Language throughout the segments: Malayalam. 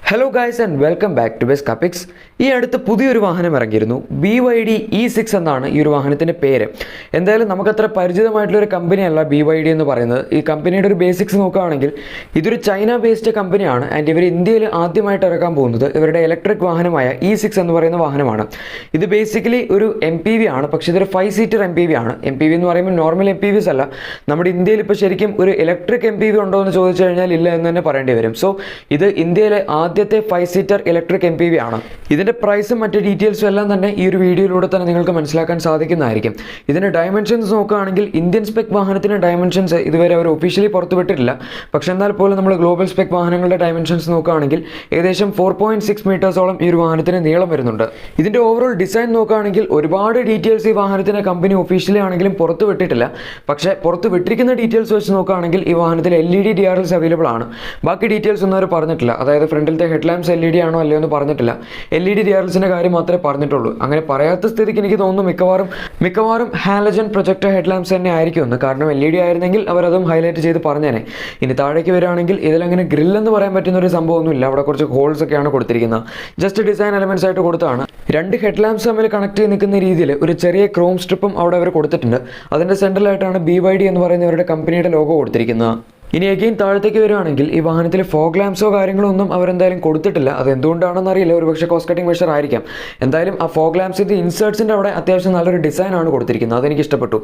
Hello guys and welcome back to best Cuppix. ഈ അടുത്ത് പുതിയൊരു വാഹനം ഇറങ്ങിയിരുന്നു. BYD E6 എന്നാണ് ഈ ഒരു വാഹനത്തിൻ്റെ പേര്. എന്തായാലും നമുക്കത്ര പരിചിതമായിട്ടുള്ളൊരു കമ്പനിയല്ല BYD എന്ന് പറയുന്നത്. ഈ കമ്പനിയുടെ ഒരു ബേസിക്സ് നോക്കുകയാണെങ്കിൽ ഇതൊരു ചൈന ബേസ്ഡ് കമ്പനിയാണ്. ആൻഡ് ഇവർ ഇന്ത്യയിൽ ആദ്യമായിട്ട് ഇറക്കാൻ പോകുന്നത് ഇവരുടെ ഇലക്ട്രിക് വാഹനമായ E6 എന്ന് പറയുന്ന വാഹനമാണ്. ഇത് ബേസിക്കലി ഒരു MPV ആണ്, പക്ഷേ ഇതൊരു 5 സീറ്റർ MPV ആണ്. MPV എന്ന് പറയുമ്പോൾ നോർമൽ MPVs അല്ല. നമ്മുടെ ഇന്ത്യയിൽ ഇപ്പോൾ ശരിക്കും ഒരു ഇലക്ട്രിക് MPV ഉണ്ടോ എന്ന് ചോദിച്ചു കഴിഞ്ഞാൽ ഇല്ല എന്ന് തന്നെ പറയേണ്ടി വരും. സോ ഇത് ഇന്ത്യയിലെ ആദ്യത്തെ 5 സീറ്റർ ഇലക്ട്രിക് MPV ആണ്. ഇതിൻ്റെ പ്രൈസും മറ്റ് ഡീറ്റെയിൽസും എല്ലാം തന്നെ ഈ ഒരു വീഡിയോയിലൂടെ തന്നെ നിങ്ങൾക്ക് മനസ്സിലാക്കാൻ സാധിക്കുന്നതായിരിക്കും. ഇതിൻ്റെ ഡയമെൻഷൻസ് നോക്കുകയാണെങ്കിൽ ഇന്ത്യൻ സ്പെക് വാഹനത്തിൻ്റെ ഡയമെൻഷൻസ് ഇതുവരെ അവർ ഒഫീഷ്യലി പുറത്തുവിട്ടിട്ടില്ല. പക്ഷേ എന്നാൽ പോലും നമ്മൾ ഗ്ലോബൽ സ്പെക് വാഹനങ്ങളുടെ ഡയമെൻഷൻസ് നോക്കുകയാണെങ്കിൽ ഏകദേശം 4.6 മീറ്റേഴ്സോളം ഈ ഒരു വാഹനത്തിന് നീളം വരുന്നുണ്ട്. ഇതിൻ്റെ ഓവറോൾ ഡിസൈൻ നോക്കുകയാണെങ്കിൽ ഒരുപാട് ഡീറ്റെയിൽസ് ഈ വാഹനത്തിൻ്റെ കമ്പനി ഒഫീഷ്യലി ആണെങ്കിലും പുറത്തുവിട്ടിട്ടില്ല. പക്ഷേ പുറത്ത് വിട്ടിരിക്കുന്ന ഡീറ്റെയിൽസ് വെച്ച് നോക്കുകയാണെങ്കിൽ ഈ വാഹനത്തിൽ LED DRLs അവൈലബിൾ ആണ്. ബാക്കി ഡീറ്റെയിൽസ് ഒന്നും അവർ പറഞ്ഞിട്ടില്ല. അതായത് ഫ്രണ്ടിലത്തെ ഹെഡ്ലാമ്പ്സ് LED ആണോ അല്ലയോ എന്ന് പറഞ്ഞിട്ടില്ല. LED DRLസിൻ്റെ കാര്യം മാത്രമേ പറഞ്ഞിട്ടുള്ളൂ. അങ്ങനെ പറയാത്ത സ്ഥിതിക്ക് എനിക്ക് തോന്നുന്നു മിക്കവാറും ഹാലജൻ പ്രൊജക്ടർ ഹെഡ്ലാമ്പ്സ് തന്നെ ആയിരിക്കുമെന്ന്. കാരണം LED ആയിരുന്നെങ്കിൽ അവരതും ഹൈലൈറ്റ് ചെയ്ത് പറഞ്ഞേനെ. ഇനി താഴേക്ക് വരികയാണെങ്കിൽ ഇതിലങ്ങനെ ഗ്രില്ലെന്ന് പറയാൻ പറ്റുന്ന ഒരു സംഭവമൊന്നുമില്ല. അവിടെ കുറച്ച് ഹോൾസ് ഒക്കെയാണ് കൊടുത്തിരിക്കുന്നത്. ജസ്റ്റ് ഡിസൈൻ എലമെന്റ്സ് ആയിട്ട് കൊടുത്താണ്. 2 ഹെഡ്ലാമ്പ്സ് തമ്മിൽ കണക്ട് ചെയ്ത് നിൽക്കുന്ന രീതിയിൽ ഒരു ചെറിയ ക്രോം സ്ട്രിപ്പും അവിടെ അവർ കൊടുത്തിട്ടുണ്ട്. അതിൻ്റെ സെൻട്രലായിട്ടാണ് BYD എന്ന് പറയുന്നവരുടെ കമ്പനിയുടെ ലോഗോ കൊടുത്തിരിക്കുന്നത്. ഇനി അഗെയിൻ താഴത്തേക്ക് വരികയാണെങ്കിൽ ഈ വാഹനത്തിൽ ഫോഗ് ലാംപ്സോ കാര്യങ്ങളോ ഒന്നും അവരെന്തായാലും കൊടുത്തിട്ടില്ല. അത് എന്തുകൊണ്ടാണെന്ന് അറിയില്ല. ഒരുപക്ഷെ കോസ്റ്റ് കട്ടിംഗ് മെഷർ ആയിരിക്കാം. എന്തായാലും ആ ഫോഗ് ലാംപ്സിൻ്റെ ഇൻസേർട്സിൻ്റെ അവിടെ അത്യാവശ്യം നല്ലൊരു ഡിസൈനാണ് കൊടുത്തിരിക്കുന്നത്. അതെനിക്ക് ഇഷ്ടപ്പെട്ടു.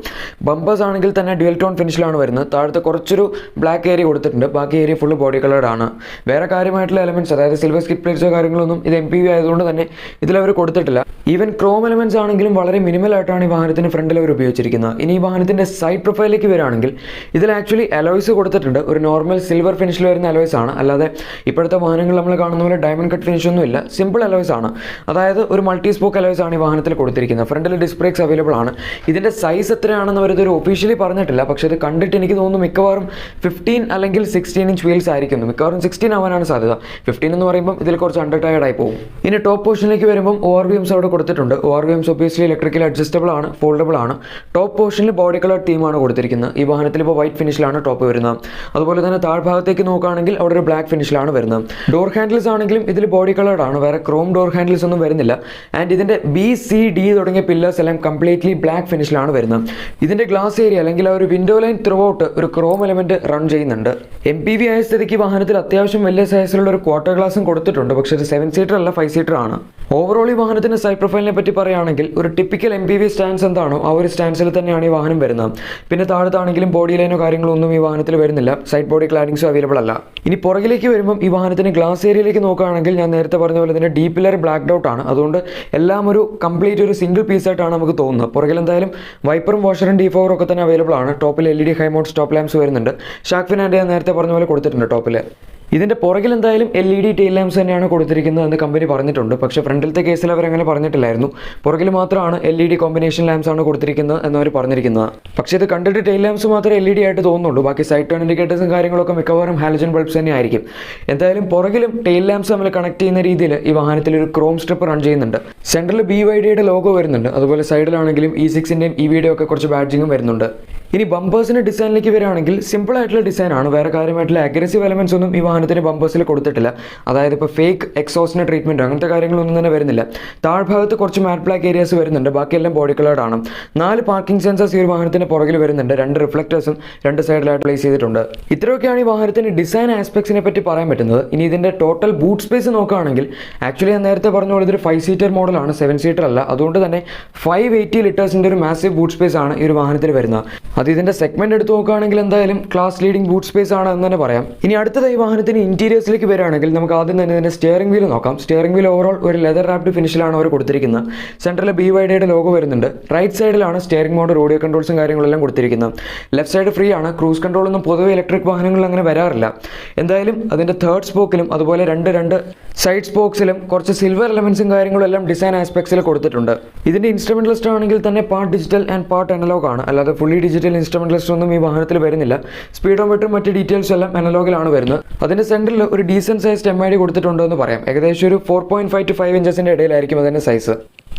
ബമ്പേഴ്സ് ആണെങ്കിൽ തന്നെ ഡ്യുവൽ ടോൺ ഫിനിഷിലാണ് വരുന്നത്. താഴത്തെ കുറച്ചൊരു ബ്ലാക്ക് ഏരിയ കൊടുത്തിട്ടുണ്ട്. ബാക്കി ഏരിയ ഫുള്ള് ബോഡി കളേർഡാണ്. വേറെ കാര്യമായിട്ടുള്ള എലമെന്റ്സ്, അതായത് സിൽവർ സ്കിറ്റ് പ്ലേറ്റ്സോ കാര്യങ്ങളൊന്നും ഇത് MPV ആയതുകൊണ്ട് തന്നെ ഇതിലവർ കൊടുത്തിട്ടില്ല. ഈവൻ ക്രോം എലമെന്റ്സ് ആണെങ്കിലും വളരെ മിനിമലായിട്ടാണ് ഈ വാഹനത്തിന് ഫ്രണ്ടിൽ അവർ ഉപയോഗിച്ചിരിക്കുന്നത്. ഇനി ഈ വാഹനത്തിൻ്റെ സൈഡ് പ്രൊഫൈലിലേക്ക് വരികയാണെങ്കിൽ ഇതിൽ ആക്ച്വലി അലോയ്സ് കൊടുത്തിട്ടുണ്ട്. ഒരു നോർമൽ സിൽവർ ഫിനിഷിൽ വരുന്ന അലോയ്സ് ആണ്. അല്ലാതെ ഇപ്പോഴത്തെ വാഹനങ്ങൾ നമ്മൾ കാണുന്ന പോലെ ഡയമണ്ട് കട്ട് ഫിനിഷ് ഒന്നും ഇല്ല. സിമ്പിൾ അലോയ്സ് ആണ്. അതായത് ഒരു മൾട്ടി സ്പോക്ക് അലോയ്സ് ആണ് ഈ വാഹനത്തിൽ കൊടുത്തിരിക്കുന്നത്. ഫ്രണ്ടിൽ ഡിസ്ക് ബ്രേക്സ് അവൈലബിൾ ആണ്. ഇതിൻ്റെ സൈസ് എത്രയാണെന്ന് അവരിതൊരു ഒഫീഷ്യലി പറഞ്ഞിട്ടില്ല. പക്ഷേ ഇത് കണ്ടിട്ട് എനിക്ക് തോന്നുന്നു മിക്കവാറും 15 അല്ലെങ്കിൽ 16 ഇഞ്ച് വീൽസ് ആയിരിക്കുന്നു. മിക്കവാറും 16 ആവാനാണ് സാധ്യത. 15 എന്ന് പറയുമ്പോൾ ഇതിൽ കുറച്ച് അണ്ടർടയർഡ് ആയി പോകും. ഇനി ടോപ്പ് പോർഷനിലേക്ക് വരുമ്പോൾ ORVMs അവിടെ കൊടുത്തിട്ടുണ്ട്. ORVMs ഒബ്വിയസ്ലി ഇലക്ട്രിക്കലി അഡ്ജസ്റ്റബിൾ ആണ്, ഫോൾഡബിൾ ആണ്. ടോപ്പ് പോർഷനിൽ ബോഡി കളർ തീമാണ് കൊടുത്തിരിക്കുന്നത്. ഈ വാഹനത്തിൽ ഇപ്പോൾ വൈറ്റ് ഫിനിഷിലാണ് ടോപ്പ് വരുന്നത്. അതുപോലെ തന്നെ താഴ്ഭാഗത്തേക്ക് നോക്കുകയാണെങ്കിൽ അവിടെ ഒരു ബ്ലാക്ക് ഫിനിഷിലാണ് വരുന്നത്. ഡോർ ഹാൻഡിൽസ് ആണെങ്കിലും ഇതിൽ ബോഡി കളർഡാണ്. വേറെ ക്രോം ഡോർ ഹാൻഡിൽസ് ഒന്നും വരുന്നില്ല. ആൻഡ് ഇതിൻ്റെ BCD തുടങ്ങിയ പില്ലേഴ്സ് എല്ലാം കംപ്ലീറ്റ്ലി ബ്ലാക്ക് ഫിനിഷിലാണ് വരുന്നത്. ഇതിൻ്റെ ഗ്ലാസ് ഏരിയ അല്ലെങ്കിൽ ആ ഒരു വിൻഡോ ലൈൻ ത്രൂ ഔട്ട് ഒരു ക്രോം എലമെന്റ് റൺ ചെയ്യുന്നുണ്ട്. MPV ആയ സ്ഥിതിക്ക് വാഹനത്തിൽ അത്യാവശ്യം വലിയ സൈസിലുള്ള ഒരു ക്വാർട്ടർ ഗ്ലാസും കൊടുത്തിട്ടുണ്ട്. പക്ഷേ ഇത് 7 സീറ്റർ അല്ല, 5 സീറ്റർ ആണ്. ഓവറോൾ ഈ വാഹനത്തിൻ്റെ സൈഡ് പ്രൊഫൈലിനെ പറ്റി പറയുകയാണെങ്കിൽ ഒരു ടിപ്പിക്കൽ MPV സ്റ്റാൻസ് എന്താണോ ആ ഒരു സ്റ്റാൻസിൽ തന്നെയാണ് ഈ വാഹനം വരുന്നത്. പിന്നെ താഴത്താണെങ്കിലും ബോഡി ലൈനോ കാര്യങ്ങളോ ഒന്നും ഈ വാഹനത്തിൽ വരുന്നില്ല. സൈഡ് ബോഡി ക്ലാഡിങ്സും അവൈലബിൾ അല്ല. ഇനി പുറകിലേക്ക് വരുമ്പോൾ ഈ വാഹനത്തിന് ഗ്ലാസ് ഏരിയയിലേക്ക് നോക്കുകയാണെങ്കിൽ ഞാൻ നേരത്തെ പറഞ്ഞ പോലെ തന്നെ ഡീപ് പില്ലർ ബ്ലാക്ക്ഡ് ഔട്ട് ആണ്. അതുകൊണ്ട് എല്ലാം ഒരു കംപ്ലീറ്റ് ഒരു സിംഗിൾ പീസ് ആയിട്ടാണ് നമുക്ക് തോന്നുന്നത്. പുറകിൽ എന്തായാലും വൈപ്പറും വാഷറും ഡീഫോറും ഒക്കെ തന്നെ അവൈലബിൾ ആണ്. ടോപ്പിൽ LED high mount stop lamps വരുന്നുണ്ട്. ഷാർക്ക് ഫിൻ ഞാൻ നേരത്തെ പറഞ്ഞ പോലെ കൊടുത്തിട്ടുണ്ട് ടോപ്പിൽ. ഇതിൻ്റെ പുറകിൽ എന്തായാലും LED ടെയിൽ ലാംപ്സ് തന്നെയാണ് കൊടുത്തിരിക്കുന്നത് എന്ന് കമ്പനി പറഞ്ഞിട്ടുണ്ട്. പക്ഷേ ഫ്രണ്ടിലത്തെ കേസിൽ അവരങ്ങനെ പറഞ്ഞിട്ടില്ലായിരുന്നു. പുറകിൽ മാത്രമാണ് LED കോമ്പിനേഷൻ ലാംപ്സ് ആണ് കൊടുത്തിരിക്കുന്നത് എന്നവർ പറഞ്ഞിരിക്കുന്നത്. പക്ഷേ ഇത് കണ്ടിട്ട് ടെയിൽ ലാംപ്സ് മാത്രമേ LED ആയിട്ട് തോന്നുന്നുള്ളൂ. ബാക്കി സൈഡ് ടേൺ ഇൻഡിക്കേറ്റേഴ്സും കാര്യങ്ങളൊക്കെ മിക്കവാറും ഹാലജൻ ബൾബ്സ് തന്നെ ആയിരിക്കും. എന്തായാലും പുറകിലും ടെയിൽ ലാംപ്സ് തമ്മിൽ കണക്ട് ചെയ്യുന്ന രീതിയിൽ ഈ വാഹനത്തിൽ ഒരു ക്രോം സ്ട്രിപ്പ് റൺ ചെയ്യുന്നുണ്ട്. സെൻട്രലിൽ BYDയുടെ ലോഗോ വരുന്നുണ്ട്. അതുപോലെ സൈഡിലാണെങ്കിലും E6ൻ്റെയും EVയുടെയും ഒക്കെ കുറച്ച് ബാഡ്ജിങ്ങും വരുന്നുണ്ട്. ഇനി ബമ്പേഴ്സിൻ്റെ ഡിസൈനിലേക്ക് വരികയാണെങ്കിൽ സിമ്പിൾ ആയിട്ടുള്ള ഡിസൈനാണ്. വേറെ കാര്യമായിട്ടുള്ള അഗ്രസീവ് എലമെന്റ്സ് ഒന്നും ഈ വാഹനത്തിന് ബമ്പേഴ്സിൽ കൊടുത്തിട്ടില്ല. അതായത് ഇപ്പോൾ ഫേക്ക് എക്സോസ്റ്റിന് ട്രീറ്റ്മെൻറ്റ് അങ്ങനത്തെ കാര്യങ്ങളൊന്നും തന്നെ വരുന്നില്ല. താഴ്ഭാഗത്ത് കുറച്ച് മാറ്റ് ബ്ലാക്ക് ഏരിയാസ് വരുന്നുണ്ട്. ബാക്കിയെല്ലാം ബോഡി കളേർഡാണ്. 4 പാർക്കിംഗ് സെൻസേഴ്സ് ഈ ഒരു വാഹനത്തിന് പുറകിൽ വരുന്നുണ്ട്. 2 റിഫ്ലക്ടേഴ്സും 2 സൈഡിലായിട്ട് പ്ലേസ് ചെയ്തിട്ടുണ്ട്. ഇത്രയൊക്കെയാണ് ഈ വാഹനത്തിന് ഡിസൈൻ ആസ്പെക്ട്സിനെ പറ്റി പറയാൻ പറ്റുന്നത്. ഇനി ഇതിൻ്റെ ടോട്ടൽ ബൂട്ട് സ്പേസ് നോക്കുകയാണെങ്കിൽ ആക്ച്വലി ഞാൻ നേരത്തെ പറഞ്ഞ പോലെ ഇതൊരു 5 സീറ്റർ മോഡലാണ്, 7 സീറ്റർ അല്ല. അതുകൊണ്ട് തന്നെ 580 ലിറ്റേഴ്സിൻ്റെ ഒരു മാസീവ് ബൂട്ട് സ്പേസ് ആണ് ഈ ഒരു വാഹനത്തിൽ വരുന്നത്. അത് ഇതിൻ്റെ സെഗ്മെന്റ് എടുത്ത് നോക്കുകയാണെങ്കിൽ എന്തായാലും ക്ലാസ് ലീഡിംഗ് ബൂട്ട് സ്പേസ് ആണ് എന്ന് തന്നെ പറയാം. ഇനി അടുത്തതായി വാഹനത്തിന് ഇന്റീരിയേഴ്സിലേക്ക് വരികയാണെങ്കിൽ നമുക്ക് ആദ്യം തന്നെ ഇതിൻ്റെ സ്റ്റിയറിംഗ് വീൽ നോക്കാം. സ്റ്റിയറിംഗ് വീൽ ഓവറോൾ ഒരു ലെതർ റാപ്ഡ് ഫിനിഷിലാണ് അവർ കൊടുത്തിരിക്കുന്നത്. സെൻട്രലിൽ BYDയുടെ ലോഗോ വരുന്നുണ്ട്. റൈറ്റ് സൈഡിലാണ് സ്റ്റിയറിംഗ് മോഡ്, ഓഡിയോ കൺട്രോൾസും കാര്യങ്ങളെല്ലാം കൊടുത്തിരിക്കുന്നത്. ലെഫ്റ്റ് സൈഡ് ഫ്രീ ആണ്. ക്രൂസ് കൺട്രോൾ ഒന്നും പൊതുവെ ഇലക്ട്രിക് വാഹനങ്ങളിൽ അങ്ങനെ വരാറില്ല. എന്തായാലും അതിൻ്റെ തേർഡ് സ്പോക്കിലും അതുപോലെ രണ്ട് സൈഡ് സ്പോക്സിലും കുറച്ച് സിൽവർ എലമെന്റ്സും കാര്യങ്ങളും എല്ലാം ഡിസൈൻ ആസ്പെക്ട്സിൽ കൊടുത്തിട്ടുണ്ട്. ഇതിൻ്റെ ഇൻസ്ട്രുമെന്റ് ലിസ്റ്റ് ആണെങ്കിൽ തന്നെ part digital and part analog ആണ്. അല്ലാതെ ഫുള്ളി ഡിജിറ്റൽ ഇൻസ്ട്രുമെന്റ് ലിസ്റ്റ് ഒന്നും ഈ വാഹനത്തിൽ വരുന്നില്ല. സ്പീഡോമീറ്ററും മറ്റ് ഡീറ്റെയിൽസ് എല്ലാം അനലോഗിലാണ് വരുന്നത്. അതിൻ്റെ സെൻറ്ററിൽ ഒരു ഡീസൻറ്റ് സൈസ് MID കൊടുത്തിട്ടുണ്ടോ എന്ന് പറയാം. ഏകദേശം ഒരു 4.5 to 5 ഇഞ്ചസിൻ്റെ ഇടയിലായിരിക്കും അതിൻ്റെ സൈസ്.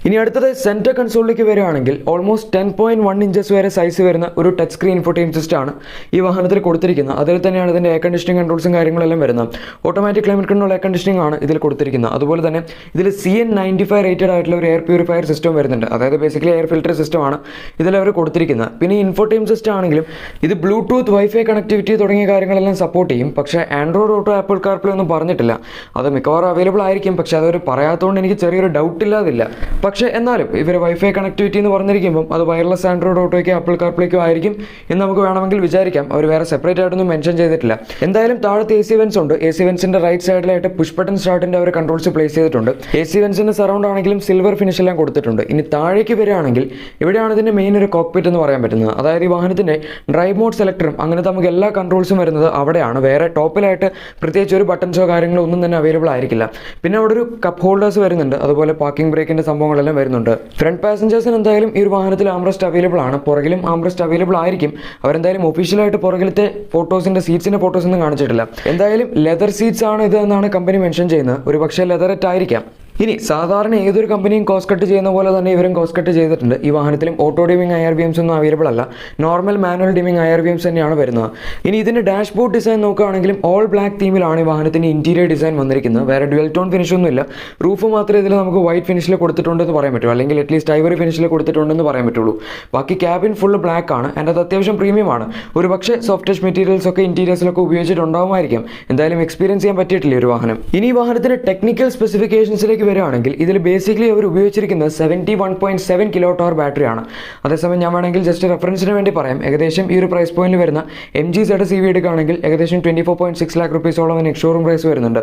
ഇനി അടുത്തത് സെൻറ്റർ കൺസോളിലേക്ക് വരികയാണെങ്കിൽ ഓൾമോസ്റ്റ് 10.1 ഇഞ്ചസ് വരെ സൈസ് വരുന്ന ഒരു ടച്ച് സ്ക്രീൻ ഇൻഫോർടൈൻമെന്റ് സിസ്റ്റം ആണ് ഈ വാഹനത്തിൽ കൊടുത്തിരിക്കുന്നത്. അതിൽ തന്നെയാണ് ഇതിൻ്റെ എയർ കണ്ടീഷനിങ് കൺട്രോൾസും കാര്യങ്ങളെല്ലാം വരുന്നത്. Automatic climate control air conditioning ആണ് ഇതിൽ കൊടുത്തിരിക്കുന്നത്. അതുപോലെ തന്നെ ഇതിൽ CN95 റേറ്റഡ് ആയിട്ടുള്ള ഒരു എയർ പ്യൂരിഫയർ സിസ്റ്റം വരുന്നുണ്ട്. അതായത് ബേസിക്കലി എയർ ഫിൽറ്റർ സിസ്റ്റമാണ് ഇതിൽ അവർ കൊടുത്തിരിക്കുന്നത്. പിന്നെ ഇൻഫോർടൈൻമെന്റ് സിസ്റ്റം ആണെങ്കിലും ഇത് ബ്ലൂടൂത്ത് വൈഫൈ കണക്ടിവിറ്റി തുടങ്ങിയ കാര്യങ്ങളെല്ലാം സപ്പോർട്ട് ചെയ്യും. പക്ഷേ ആൻഡ്രോയിഡ് ഓട്ടോ ആപ്പിൾ കാർപ്ലേ ഒന്നും പറഞ്ഞിട്ടില്ല. അത് മിക്കവാറും അവൈലബിൾ ആയിരിക്കും, പക്ഷേ അതൊരു പറയാത്തതുകൊണ്ട് എനിക്ക് ചെറിയൊരു ഡൗട്ട് ഇല്ലാതില്ല. പക്ഷേ എന്നാലും ഇവർ വൈഫൈ കണക്ടിവിറ്റി എന്ന് പറഞ്ഞിരിക്കുമ്പോൾ അത് വയർലെസ് ആൻഡ്രോയിഡ് ഓട്ടോയ്ക്കോ ആപ്പിൾ കാർപ്ലേക്കോ ആയിരിക്കും എന്ന് നമുക്ക് വേണമെങ്കിൽ വിചാരിക്കാം. അവർ വേറെ സെപ്പറേറ്റ് ആയിട്ടൊന്നും മെൻഷൻ ചെയ്തിട്ടില്ല. എന്തായാലും താഴത്തെ AC വെൻസ് ഉണ്ട്. AC വെൻസിന്റെ റൈറ്റ് സൈഡിലായിട്ട് പുഷ് ബട്ടൺ സ്റ്റാർട്ടിന്റെ അവർ കൺട്രോൾസ് പ്ലേസ് ചെയ്തിട്ടുണ്ട്. AC വെൻസിന്റെ സറൗണ്ട് ആണെങ്കിലും സിൽവർ ഫിനിഷ് എല്ലാം കൊടുത്തിട്ടുണ്ട്. ഇനി താഴേക്ക് വരികയാണെങ്കിൽ ഇവിടെയാണ് ഇതിന്റെ മെയിൻ ഒരു കോക്പിറ്റ് എന്ന് പറയാൻ പറ്റുന്നത്. അതായത് ഈ വാഹനത്തിന്റെ ഡ്രൈവ് മോഡ് സെലക്ടറും അങ്ങനത്തെ നമുക്ക് എല്ലാ കൺട്രോൾസും വരുന്നത് അവിടെയാണ്. വേറെ ടോപ്പിലായിട്ട് പ്രത്യേകിച്ച് ഒരു ബട്ടൺസോ കാര്യങ്ങളോ ഒന്നും തന്നെ അവൈലബിൾ ആയിരിക്കില്ല. പിന്നെ അവിടെ ഒരു കപ്പ് ഹോൾഡേഴ്സ് വരുന്നുണ്ട്. അതുപോലെ പാർക്കിംഗ് ബ്രേക്കിന്റെ സംഭവങ്ങളെല്ലാം വരുന്നുണ്ട്. ഫ്രണ്ട് പാസഞ്ചേഴ്സിന് എന്തായാലും ഈ ഒരു വാഹനത്തിൽ ആംറസ്റ്റ് അവൈലബിൾ ആണ്. പുറകിലും ആംറസ്റ്റ് അവൈലബിൾ ആയിരിക്കും. അവരെന്തായാലും ഒഫീഷ്യലായിട്ട് പുറകിലത്തെ ഫോട്ടോസിന്റെ സീറ്റ്സിന്റെ ഫോട്ടോസ് ഒന്നും കാണിച്ചിട്ടില്ല. എന്തായാലും ലെതർ സീറ്റ്സ് ആണ് ഇത് എന്നാണ് കമ്പനി മെൻഷൻ ചെയ്യുന്നത്. ഒരു പക്ഷേ ലെതററ്റ് ആയിരിക്കാം. ഇനി സാധാരണ ഏതൊരു കമ്പനിയും കോസ്റ്റ് കട്ട് ചെയ്യുന്ന പോലെ തന്നെ ഇവരും കോസ്റ്റ് കട്ട് ചെയ്തിട്ടുണ്ട്. ഈ വാഹനത്തിലും ഓട്ടോ ഡിമിംഗ് IRVMs ഒന്നും അവൈലബിൾ അല്ല. നോർമൽ മാനുവൽ ഡിമിംഗ് IRVMs തന്നെയാണ് വരുന്നത്. ഇനി ഇതിന്റെ ഡാഷ്ബോർഡ് ഡിസൈൻ നോക്കുകയാണെങ്കിലും ഓൾ ബ്ലാക്ക് തീമിലാണ് ഈ വാഹനത്തിന്റെ ഇന്റീരിയർ ഡിസൈൻ വന്നിരിക്കുന്നത്. വേറെ ഡ്യുവൽ ടോൺ ഫിനിഷ് ഒന്നും ഇല്ല. റൂഫ് മാത്രമേ ഇതിൽ നമുക്ക് വൈറ്റ് ഫിനിഷിൽ കൊടുത്തിട്ടുണ്ടെന്ന് പറയാൻ പറ്റുള്ളൂ, അല്ലെങ്കിൽ അറ്റ്ലീസ്റ്റ് ഐവറി ഫിനിഷിൽ കൊടുത്തിട്ടുണ്ടെന്ന് പറയാൻ പറ്റുള്ളൂ. ബാക്കി ക്യാബിൻ ഫുൾ ബ്ലാക്ക് ആണ്. ആൻഡ് അത് അത്യാവശ്യം പ്രീമിയം ആണ്. ഒരു പക്ഷേ സോഫ്റ്റ് ടച്ച് മെറ്റീരിയൽസ് ഒക്കെ ഇന്റീരിയേഴ്സിലൊക്കെ ഉപയോഗിച്ചിട്ടുണ്ടാവുമായിരിക്കും. എന്തായാലും എക്സ്പീരിയൻസ് ചെയ്യാൻ പറ്റിയിട്ടില്ല ഒരു വാഹനം. ഇനി ഈ വാഹനത്തിന്റെ ടെക്നിക്കൽ സ്പെസിഫിക്കേഷൻസിലേക്ക് വരികയാണെങ്കിൽ ഇതിൽ ബേസിക്കലി അവർ ഉപയോഗിച്ചിരിക്കുന്നത് 71.7 kWh ബാറ്ററിയാണ്. അതേസമയം ഞാൻ വേണമെങ്കിൽ ജസ്റ്റ് റെഫറൻസിന് വേണ്ടി പറയാം. ഏകദേശം ഈ ഒരു പ്രൈസ് പോയിന്റിൽ വരുന്ന MG-Z CV എടുക്കുകയാണെങ്കിൽ ഏകദേശം 24.6 lakh rupees-ഓളം എക്സ്ഷോറൂം പ്രൈസ് വരുന്നുണ്ട്.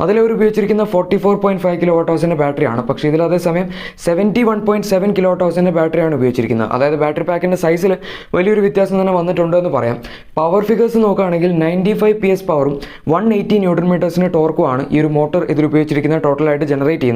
അതിലവർ ഉപയോഗിച്ചിരിക്കുന്ന 44.5 kWh ബാറ്ററിയാണ്. പക്ഷേ ഇതിൽ അതേസമയം 71.7 kWh ബാറ്ററിയാണ് ഉപയോഗിച്ചിരിക്കുന്നത്. അതായത് ബാറ്ററി പാക്കിന്റെ സൈസിൽ വലിയൊരു വ്യത്യാസം തന്നെ വന്നിട്ടുണ്ട് എന്ന് പറയാം. പവർ ഫിഗേഴ്സ് നോക്കുകയാണെങ്കിൽ 95 PS പവറും 180 Nm ടോർക്കുമാണ് ഈ ഒരു മോട്ടോർ ഇതിൽ ഉപയോഗിച്ചിരിക്കുന്ന ടോട്ടലായിട്ട് ജനറേറ്റ് ചെയ്യുന്നത്.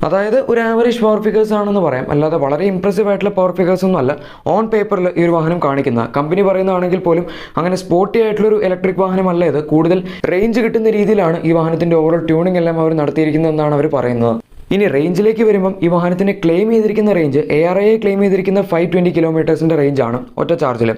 അതായത് ഒരു ആവറേജ് പവർ ഫിഗേഴ്സ് ആണെന്ന് പറയാം. അല്ലാതെ വളരെ ഇംപ്രസീവ് ആയിട്ടുള്ള പവർ ഫിഗേഴ്സ് ഒന്നും അല്ല ഓൺ പേപ്പറിൽ ഈ ഒരു വാഹനം കാണിക്കുന്ന. കമ്പനി പറയുന്നതാണെങ്കിൽ പോലും അങ്ങനെ സ്പോർട്ടി ആയിട്ടുള്ളൊരു ഇലക്ട്രിക് വാഹനമല്ല ഇത്. കൂടുതൽ റേഞ്ച് കിട്ടുന്ന രീതിയിലാണ് ഈ വാഹനത്തിന്റെ ഓവറോൾ ട്യൂണിംഗ് എല്ലാം അവർ നടത്തിയിരിക്കുന്നതെന്നാണ് അവർ പറയുന്നത്. ഇനി റേഞ്ചിലേക്ക് വരുമ്പം ഈ വാഹനത്തിന് ക്ലെയിം ചെയ്തിരിക്കുന്ന റേഞ്ച് ARAI ക്ലെയിം ചെയ്തിരിക്കുന്ന 520 കിലോമീറ്റേഴ്സിൻ്റെ റേഞ്ചാണ് ഒറ്റ ചാർജിൽ.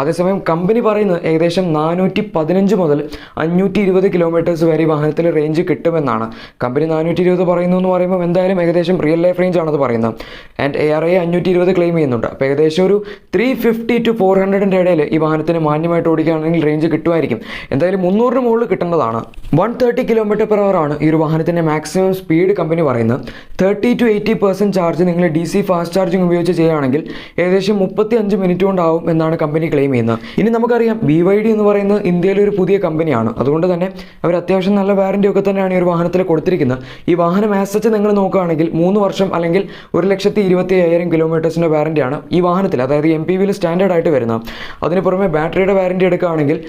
അതേസമയം കമ്പനി പറയുന്നത് ഏകദേശം 415 മുതൽ 520 കിലോമീറ്റേഴ്സ് വരെ ഈ വാഹനത്തിൽ റേഞ്ച് കിട്ടുമെന്നാണ്. കമ്പനി 420 പറയുന്നു എന്ന് പറയുമ്പോൾ എന്തായാലും ഏകദേശം റിയൽ ലൈഫ് റേഞ്ച് ആണത് പറയുന്നത്. ആൻഡ് ARAI 520 ക്ലെയിം ചെയ്യുന്നുണ്ട്. അപ്പോൾ ഏകദേശം ഒരു 350 to 400 ഇടയിൽ ഈ വാഹനത്തിന് മാന്യമായിട്ട് ഓടിക്കുകയാണെങ്കിൽ റേഞ്ച് കിട്ടുമായിരിക്കും. എന്തായാലും 300 മുകളിൽ കിട്ടേണ്ടതാണ്. 130 km/h ആണ് ഈ ഒരു വാഹനത്തിൻ്റെ മാക്സിമം സ്പീഡ് കമ്പനി പറയുന്നത്. 30 to 80% ചാർജ് നിങ്ങൾ DC ഫാസ്റ്റ് ചാർജിങ് ഉപയോഗിച്ച് ചെയ്യുകയാണെങ്കിൽ ഏകദേശം 35 മിനിറ്റ് കൊണ്ടാവും എന്നാണ് കമ്പനി ക്ലെയിം ചെയ്യുന്നത്. ഇനി നമുക്കറിയാം BYD എന്ന് പറയുന്നത് ഇന്ത്യയിലെ ഒരു പുതിയ കമ്പനിയാണ്. അതുകൊണ്ട് തന്നെ അവർ അത്യാവശ്യം നല്ല വാറന്റി ഒക്കെ തന്നെയാണ് ഈ ഒരു വാഹനത്തിൽ കൊടുത്തിരിക്കുന്നത്. ഈ വാഹനം ആസച്ച് നിങ്ങൾ നോക്കുകയാണെങ്കിൽ 3 വർഷം അല്ലെങ്കിൽ 1,25,000 കിലോമീറ്റേഴ്സിൻ്റെ വാറന്റിയാണ് ഈ വാഹനത്തിൽ, അതായത് MPVയിൽ സ്റ്റാൻഡേർഡ് ആയിട്ട് വരുന്നത്. അതിന് പുറമെ ബാറ്ററിയുടെ വാറന്റി എടുക്കുകയാണെങ്കിൽ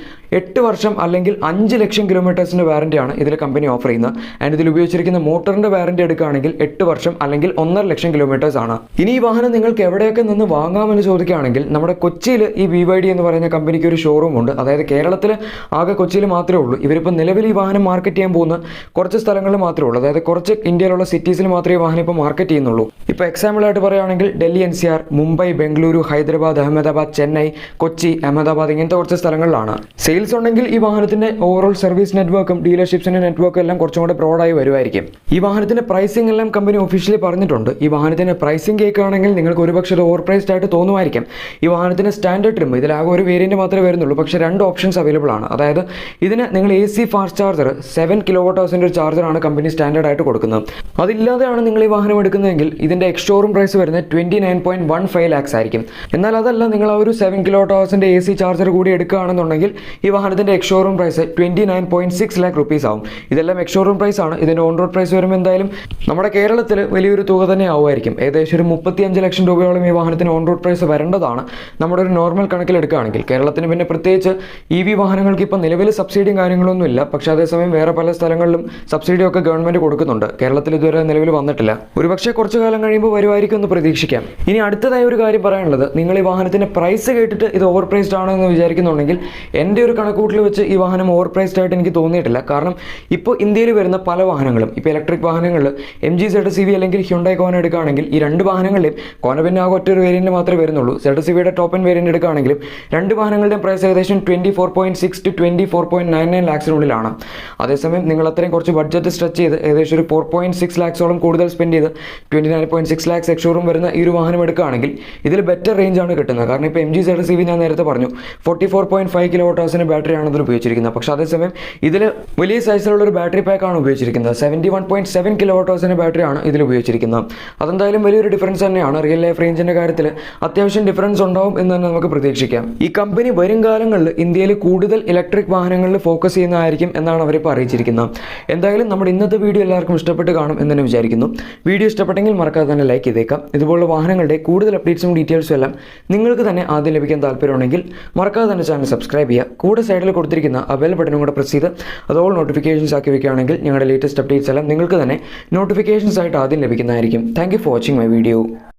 8 വർഷം അല്ലെങ്കിൽ 5 ലക്ഷം കിലോമീറ്റേഴ്സിൻ്റെ വാറന്റിയാണ് ഇതിൽ കമ്പനി ഓഫർ ചെയ്യുന്നത്. ആൻഡ് ഇതിൽ ഉപയോഗിച്ചിരിക്കുന്ന മോട്ടറിൻ്റെ വാറന്റി എടുക്കുകയാണെങ്കിൽ 8 വർഷം അല്ലെങ്കിൽ 1.5 ലക്ഷം കിലോമീറ്റേഴ്സ് ആണ്. ഇനി ഈ വാഹനം നിങ്ങൾക്ക് എവിടെയൊക്കെ നിന്ന് വാങ്ങാമെന്ന് ചോദിക്കുകയാണെങ്കിൽ നമ്മുടെ കൊച്ചിയിൽ ഈ BYD എന്ന് പറയുന്ന കമ്പനിക്ക് ഒരു ഷോറൂം ഉണ്ട്. അതായത് കേരളത്തിൽ ആകെ കൊച്ചിയിൽ മാത്രമേ ഉള്ളൂ. ഇവരിപ്പോൾ നിലവിൽ ഈ വാഹനം മാർക്കറ്റ് ചെയ്യാൻ പോകുന്ന കുറച്ച് സ്ഥലങ്ങളിൽ മാത്രമേ ഉള്ളൂ. അതായത് കുറച്ച് ഇന്ത്യയിലുള്ള സിറ്റീസിൽ മാത്രമേ ഈ വാഹനം ഇപ്പോൾ മാർക്കറ്റ് ചെയ്യുന്നുള്ളൂ. ഇപ്പോൾ എക്സാമ്പിൾ ആയിട്ട് പറയുകയാണെങ്കിൽ ഡൽഹി NCR, മുംബൈ, ബംഗളൂരു, ഹൈദരാബാദ്, അഹമ്മദാബാദ്, ചെന്നൈ, കൊച്ചി, അഹമ്മദാബാദ് ഇങ്ങനത്തെ കുറച്ച് സ്ഥലങ്ങളിലാണ്. സെയിൽസ് ഉണ്ടെങ്കിൽ ഈ വാഹനത്തിന്റെ ഓവറോൾ സർവീസ് നെറ്റ്വർക്കും ഡീലർഷിപ്സിന്റെ നെറ്റ്വർക്കും എല്ലാം കുറച്ചും കൂടെ ബ്രോഡായി വരുമായിരിക്കും. ഈ വാഹനത്തിന്റെ പ്രൈസിംഗ് എല്ലാം കമ്പനി ഒഫീഷ്യലി പറഞ്ഞിട്ടുണ്ട്. ഈ വാഹനത്തിന്റെ പ്രൈസിംഗ് കേൾക്കുകയാണെങ്കിൽ നിങ്ങൾക്ക് ഒരുപക്ഷെ ഓവർ പ്രൈസ്ഡ് ആയിട്ട് തോന്നുമായിരിക്കും. ഈ വാഹനത്തിന് സ്റ്റാൻഡേർഡ് ട്രിം ഇതിലാകെ ഒരു വേരിയന്റ് മാത്രമേ വരുന്നുള്ളൂ. പക്ഷേ 2 ഓപ്ഷൻസ് അവൈലബിൾ ആണ്. അതായത് ഇതിന് നിങ്ങൾ AC ഫാസ്റ്റ് ചാർജർ 7 kWh ഒരു ചാർജറാണ് കമ്പനി സ്റ്റാൻഡേർഡ് ആയിട്ട് കൊടുക്കുന്നത്. അതില്ലാതെയാണ് നിങ്ങൾ ഈ വാഹനം എടുക്കുന്നതെങ്കിൽ ഇതിന്റെ എക്സ്ഷോറൂം പ്രൈസ് വരുന്നത് 29.15 lakhs ആയിരിക്കും. എന്നാൽ അതല്ല, നിങ്ങൾ ആ ഒരു 7 kWh AC ചാർജർ കൂടി എടുക്കുകയാണെന്നുണ്ടെങ്കിൽ ഈ വാഹനത്തിന്റെ എക്സ്ഷോറൂം പ്രൈസ് 29.6 lakh rupees ആവും. ഇതെല്ലാം എക്സ്ഷോറൂം പ്രൈസ് ആണ്. ഇതിന്റെ ഓൺ റോഡ് പ്രൈസ് വരുമ്പോൾ എന്തായാലും നമ്മുടെ കേരളത്തിൽ വലിയൊരു തുക തന്നെ ആവുമായിരിക്കും. ഏകദേശം ഒരു 35 ലക്ഷം രൂപയോളം ഈ വാഹനത്തിന് ഓൺ റോഡ് പ്രൈസ് വരേണ്ടതാണ് നമ്മുടെ ഒരു നോർമൽ കണക്കിലെടുക്കുകയാണെങ്കിൽ. കേരളത്തിന് പിന്നെ പ്രത്യേകിച്ച് EV വാഹനങ്ങൾക്ക് ഇപ്പോൾ നിലവിൽ സബ്സിഡിയും കാര്യങ്ങളൊന്നും ഇല്ല. പക്ഷേ അതേസമയം വേറെ പല സ്ഥലങ്ങളിലും സബ്സിഡിയൊക്കെ ഗവൺമെന്റ് കൊടുക്കുന്നുണ്ട്. കേരളത്തിൽ ഇതുവരെ നിലവിൽ വന്നിട്ടില്ല. ഒരുപക്ഷെ കുറച്ചു കാലം കഴിയുമ്പോൾ വരുമായിരിക്കും എന്ന് പ്രതീക്ഷിക്കാം. ഇനി അടുത്തതായി ഒരു കാര്യം പറയാനുള്ളത്, നിങ്ങൾ ഈ വാഹനത്തിന്റെ പ്രൈസ് കേട്ടിട്ട് ഇത് ഓവർ പ്രൈസ്ഡ് ആണോ എന്ന് വിചാരിക്കുന്നുണ്ടെങ്കിൽ എൻ്റെ ഒരു കണക്കൂട്ടിൽ വെച്ച് ഈ വാഹനം ഓവർ പ്രൈസ്ഡ് ആയിട്ട് എനിക്ക് തോന്നിയിട്ടില്ല. കാരണം ഇപ്പോൾ ഇന്ത്യയിൽ വരുന്ന പല വാഹനങ്ങളും ഇപ്പോൾ ഇലക്ട്രിക് വാഹനങ്ങളിൽ MG-ZS-EV അല്ലെങ്കിൽ ഹ്യുണ്ടായി കോന എടുക്കുകയാണെങ്കിൽ ഈ രണ്ട് വാഹനങ്ങളുടെയും കോന പിന്നെ ആകെ ഒറ്റൊരു വേരിയൻറ്റ് മാത്രമേ വരുന്നുള്ളൂ. ZS-EVയുടെ ടോപ്പ് എൻഡ് വേരിയൻറ്റ് എടുക്കുകയാണെങ്കിലും രണ്ട് വാഹനങ്ങളുടെയും പ്രൈസ് ഏകദേശം 24.6 to 24.99 ലാക്സിനുള്ളിലാണ്. അതേസമയം നിങ്ങൾ അത്രയും കുറച്ച് ബഡ്ജറ്റ് സ്ട്രെച്ച് ചെയ്ത് ഏകദേശം ഒരു 4.6 ലാക്സോളം കൂടുതൽ സ്പെൻഡ് ചെയ്ത് 29.6 ലാക്സ് എക്സ്ഷോറും വരുന്ന ഈ ഒരു വാഹനം എടുക്കുകയാണെങ്കിൽ ഇതിൽ ബെറ്റർ റേഞ്ച് ആണ് കിട്ടുന്നത്. കാരണം ഇപ്പോൾ MG-ZS-EV ഞാൻ നേരത്തെ പറഞ്ഞു 44.5 kWh ബാറ്ററിയാണ് ഇതിൽ ഉപയോഗിച്ചിരിക്കുന്നത്. പക്ഷേ അതേസമയം ഇതിൽ വലിയ സൈസിലുള്ള ഒരു ബാറ്ററി പാക്കാണ് ഉപയോഗിച്ചിരിക്കുന്നത്. 71.7 kWh ബാറ്ററിയാണ് ഇതിൽ ഉപയോഗിച്ചിരിക്കുന്നത്. അതെന്തായാലും വലിയൊരു ഡിഫറൻസ് തന്നെയാണ്. റിയൽ ലൈഫ് റേഞ്ചിൻ്റെ കാര്യത്തിൽ അത്യാവശ്യം ഡിഫറൻസ് ഉണ്ടാവും എന്ന് തന്നെ നമുക്ക് പ്രതീക്ഷിക്കാം. ഈ കമ്പനി വരും കാലങ്ങളിൽ ഇന്ത്യയിൽ കൂടുതൽ ഇലക്ട്രിക് വാഹനങ്ങളിൽ ഫോക്കസ് ചെയ്യുന്നതായിരിക്കും എന്നാണ് അവരിപ്പോൾ അറിയിച്ചിരിക്കുന്നത്. എന്തായാലും നമ്മുടെ ഇന്നത്തെ വീഡിയോ എല്ലാവർക്കും ഇഷ്ടപ്പെട്ട് കാണും എന്ന് തന്നെ വിചാരിക്കുന്നു. വീഡിയോ ഇഷ്ടപ്പെട്ടെങ്കിൽ മറക്കാതെ തന്നെ ലൈക്ക് ചെയ്തേക്കാം. ഇതുപോലുള്ള വാഹനങ്ങളുടെ കൂടുതൽ അപ്ഡേറ്റ്സും ഡീറ്റെയിൽസും എല്ലാം നിങ്ങൾക്ക് തന്നെ ആദ്യം ലഭിക്കാൻ താല്പര്യമുണ്ടെങ്കിൽ മറക്കാതെ തന്നെ ചാനൽ സബ്സ്ക്രൈബ് ചെയ്യുക. കൂടെ സൈഡിൽ കൊടുത്തിരിക്കുന്ന ആ ബെൽ ബട്ടണും കൂടെ പ്രസ് ചെയ്ത് അതോൾ നോട്ടിഫിക്കേഷൻസ് ആക്കി വെക്കുകയാണെങ്കിൽ ഞങ്ങളുടെ ലേറ്റസ്റ്റ് അപ്ഡേറ്റ്സ് എല്ലാം നിങ്ങൾക്ക് തന്നെ നോട്ടിഫിക്കേഷൻസ് ആയിട്ട് ആദ്യം ലഭിക്കുന്നതായിരിക്കും. Thank you for watching my video.